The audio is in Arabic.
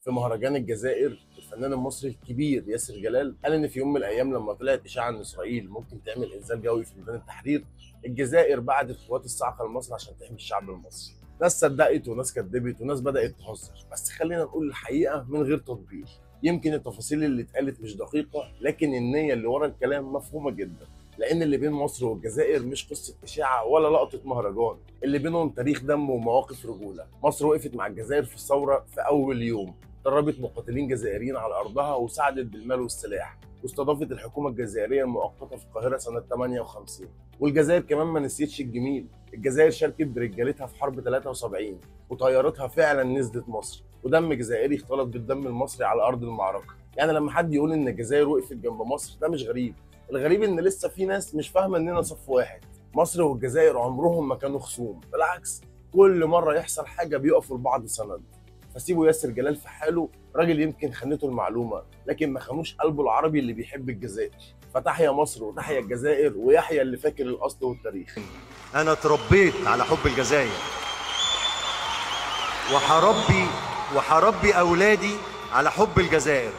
في مهرجان الجزائر الفنان المصري الكبير ياسر جلال قال ان في يوم من الايام لما طلعت اشاعه ان اسرائيل ممكن تعمل انزال جوي في ميدان التحرير، الجزائر بعتت قوات الصاعقه لمصر عشان تحمي الشعب المصري. ناس صدقت وناس كدبت وناس بدات تهزر، بس خلينا نقول الحقيقه من غير تطبيل. يمكن التفاصيل اللي اتقالت مش دقيقه، لكن النيه اللي ورا الكلام مفهومه جدا. لان اللي بين مصر والجزائر مش قصه اشاعه ولا لقطه مهرجان، اللي بينهم تاريخ دم ومواقف رجوله. مصر وقفت مع الجزائر في الثوره في اول يوم، دربت مقاتلين جزائريين على ارضها وساعدت بالمال والسلاح، واستضافت الحكومه الجزائريه المؤقته في القاهره سنه 58. والجزائر كمان ما نسيتش الجميل، الجزائر شاركت برجالتها في حرب 73 وطيارتها فعلا نزلت مصر، ودم جزائري اختلط بالدم المصري على ارض المعركه. يعني لما حد يقول ان الجزائر وقفت جنب مصر ده مش غريب، الغريب ان لسه في ناس مش فاهمه اننا صف واحد. مصر والجزائر عمرهم ما كانوا خصوم، بالعكس كل مره يحصل حاجه بيقفوا لبعض سند. فسيبوا ياسر جلال في حاله، راجل يمكن خانته المعلومه لكن ما خانوش قلبه العربي اللي بيحب الجزائر. فتحيا مصر وتحيا الجزائر ويحيا اللي فاكر الاصل والتاريخ. انا اتربيت على حب الجزائر، وحربي اولادي على حب الجزائر.